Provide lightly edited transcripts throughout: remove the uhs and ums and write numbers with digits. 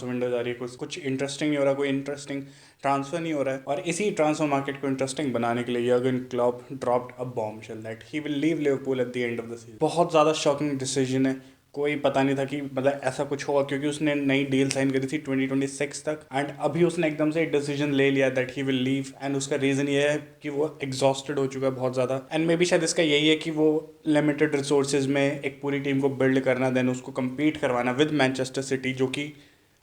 Window जा रही है, कुछ इंटरेस्टिंग नहीं हो रहा, कोई इंटरेस्टिंग ट्रांसफर नहीं हो रहा है, और इसी ट्रांसफर मार्केट को इंटरेस्टिंग बनाने के लिए Jurgen Klopp dropped a bombshell that he will leave Liverpool at the end of the season. बहुत ज़्यादा शॉकिंग डिसीजन है, कोई पता नहीं था कि मतलब ऐसा कुछ होगा, क्योंकि उसने नई डील साइन करी थी 2026 तक, एंड अभी उसने एकदम से एक डिसीजन ले लिया that he will leave, and उसका रीज़न ये है कि वो एग्जॉस्टेड हो चुका है बहुत ज़्यादा, एंड मे बी शायद इसका यही है कि वो लिमिटेड रिसोर्सेज में एक पूरी टीम को बिल्ड करना, देन उसको कम्पीट करवाना विद मैनचेस्टर सिटी, जो कि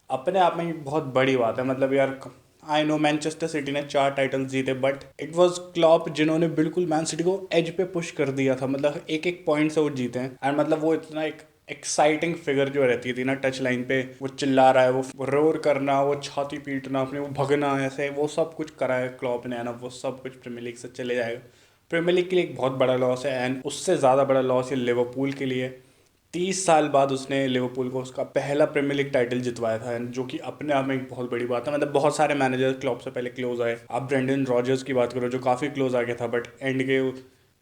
अपने आप में ही बहुत बड़ी बात है। मतलब यार, आई नो मैनचेस्टर सिटी ने 4 टाइटल जीते, बट इट वाज क्लॉप जिन्होंने बिल्कुल मैन सिटी को एज पे पुश कर दिया था, मतलब एक एक पॉइंट से वो जीते हैं, एंड मतलब वो इतना एक एक्साइटिंग फिगर जो रहती थी ना टच लाइन पे, वो चिल्ला रहा है, वो रोर करना, वो छाती पीटना अपने, वो भगना ऐसे, वो सब कुछ करा है क्लॉप ने, ना वो सब कुछ प्रीमियर लीग से चले जाएगा। प्रीमियर लीग के लिए एक बहुत बड़ा लॉस है, एंड उससे ज़्यादा बड़ा लॉस ये लिवरपूल के लिए। 30 साल बाद उसने लिवरपूल को उसका पहला प्रीमियर लीग टाइटल जितवाया था, जो कि अपने आप में एक बहुत बड़ी बात है। मतलब बहुत सारे मैनेजर क्लब से पहले क्लोज आए, आप ब्रेंडन रॉजर्स की बात करो जो काफ़ी क्लोज आ गया था, बट एंड के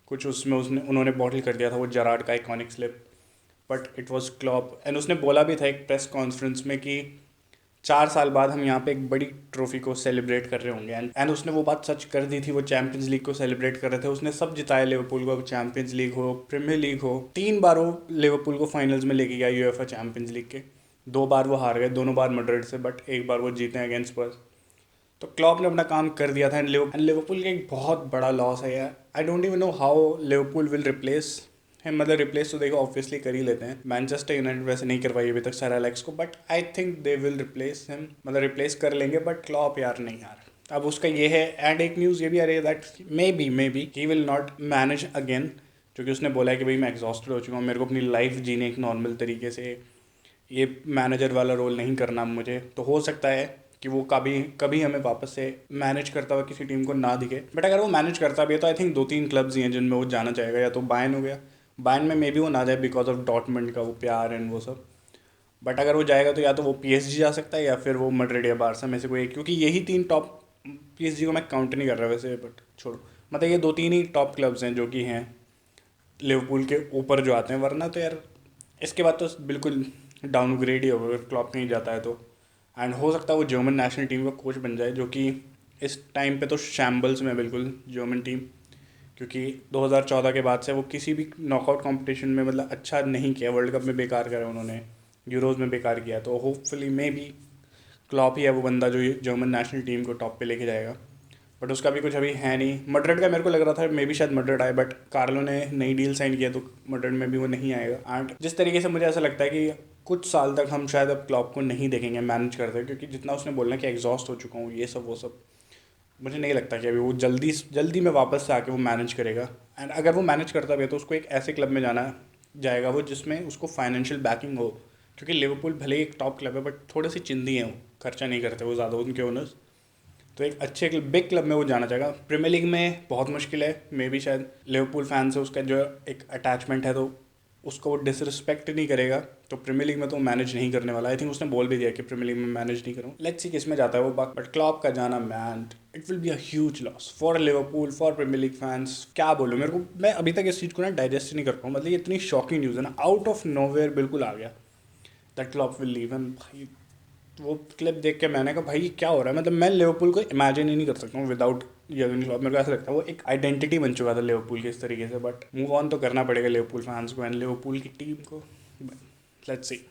कुछ उसमें उसने उन्होंने बॉटल कर दिया था वो जरार्ड का iconic slip, but it was Klopp, and उसने बोला भी था एक प्रेस कॉन्फ्रेंस में कि 4 साल बाद हम यहाँ पे एक बड़ी ट्रॉफी को सेलिब्रेट कर रहे होंगे, एंड उसने वो बात सच कर दी थी। वो चैंपियंस लीग को सेलिब्रेट कर रहे थे, उसने सब जिताया लिवरपूल को, चैंपियंस लीग हो, प्रीमियर लीग हो, 3 बार वो लिवरपूल को फाइनल्स में लेके गया यूएफए चैंपियंस लीग के। 2 बार वो हार गए, दोनों बार मैड्रिड से, बट एक बार वो जीते अगेंस्ट स्पर्स। तो क्लॉप ने अपना काम कर दिया था, एंड लिवरपूल का एक बहुत बड़ा लॉस है यार। I don't even know how Liverpool will replace है, मतलब रिप्लेस तो देखो ऑब्वियसली कर ही लेते हैं, मैनचेस्टर यूनाइटेड वैसे नहीं करवाई अभी तक सर एलेक्स को, but I think they will replace him, मतलब रिप्लेस कर लेंगे, बट क्लॉप यार नहीं यार। अब उसका ये है, एंड एक न्यूज़ ये भी आ रही है that may be he will not manage again, क्योंकि उसने बोला है कि भाई मैं एग्जॉस्टेड हो चुका हूँ, मेरे को अपनी लाइफ जीने एक नॉर्मल तरीके से, ये मैनेजर वाला रोल नहीं करना मुझे। तो हो सकता है कि वो कभी कभी हमें वापस से मैनेज करता हुआ किसी टीम को ना दिखे, बट अगर वो मैनेज करता भी है तो आई थिंक 2-3 क्लब्स ही हैं जिनमें वो जाना चाहेगा, या तो बायन हो गया, बायन में मे बी वो ना जाए बिकॉज ऑफ डॉटमेंट का वो प्यार एंड वो सब, बट अगर वो जाएगा तो या तो वो पीएसजी जा सकता है, या फिर वो मैड्रिड या बारसा में से कोई एक, क्योंकि यही 3 टॉप, पीएसजी को मैं काउंट नहीं कर रहा वैसे, बट छोड़ो, मतलब ये 2-3 ही टॉप क्लब्स हैं जो कि हैं लिवरपूल के ऊपर जो आते हैं, वरना तो यार इसके बाद तो बिल्कुल डाउनग्रेड ही होगा अगर क्लॉप नहीं जाता है तो। एंड हो सकता है वो जर्मन नेशनल टीम का कोच बन जाए, जो कि इस टाइम पे तो शैम्बल्स में बिल्कुल जर्मन टीम, क्योंकि 2014 के बाद से वो किसी भी नॉकआउट कंपटीशन में मतलब अच्छा नहीं किया, वर्ल्ड कप में बेकार करा उन्होंने, यूरोज में बेकार किया, तो होपफुली मे बी क्लॉप ही है वो बंदा जो ये जर्मन नेशनल टीम को टॉप पे लेके जाएगा, बट उसका भी कुछ अभी है नहीं। मैड्रिड का मेरे को लग रहा था मे बी शायद मैड्रिड आए, बट कार्लो ने नई डील साइन किया तो मैड्रिड में भी वो नहीं आएगा। एंड जिस तरीके से मुझे ऐसा लगता है कि कुछ साल तक हम शायद अब क्लॉप को नहीं देखेंगे मैनेज करते, क्योंकि जितना उसने बोलना कि एग्जॉस्ट हो चुका हूँ ये सब वो सब, मुझे नहीं लगता कि अभी वो जल्दी जल्दी में वापस से आके वो मैनेज करेगा। एंड अगर वो मैनेज करता भी है तो उसको एक ऐसे क्लब में जाना जाएगा वो जिसमें उसको फाइनेंशियल बैकिंग हो, क्योंकि लिवरपूल भले ही एक टॉप क्लब है, बट थोड़े से चिंदी हैं, वो खर्चा नहीं करते वो ज़्यादा उनके ओनर्स, तो एक अच्छे बिग क्लब में वो जाना चाहेगा। प्रीमियर लीग में बहुत मुश्किल है, मे बी शायद लिवरपूल फैन से उसका जो एक अटैचमेंट है तो उसको वो डिसरिस्पेक्ट नहीं करेगा, तो प्रीमियर लीग में तो मैनेज नहीं करने वाला। आई थिंक उसने बोल भी दिया कि प्रीमियर लीग में मैनेज नहीं करूँ, लेट्स सी किस में जाता है वो, बट क्लॉप का जाना man, it will be a huge loss for Liverpool, for Premier League fans. क्या बोलूँ, मेरे को मैं अभी तक इस चीज़ को ना डाइजेस्ट नहीं कर पाऊँ, मतलब ये इतनी शॉकिंग न्यूज़ है ना, आउट ऑफ नोवेयर बिल्कुल आ गया that Klopp will leave, and भाई वो क्लिप देख के मैंने कहा भाई क्या हो रहा है, मतलब मैं लिवरपूल को इमेजिन ही नहीं कर सकता हूँ विदाउट जर्गन क्लॉप। मेरे को ऐसा लगता है वो एक आइडेंटिटी बन चुका था लिवरपूल के इस तरीके से, बट मूव ऑन तो करना पड़ेगा लिवरपूल फैंस को एंड लिवरपूल की टीम को। Let's see.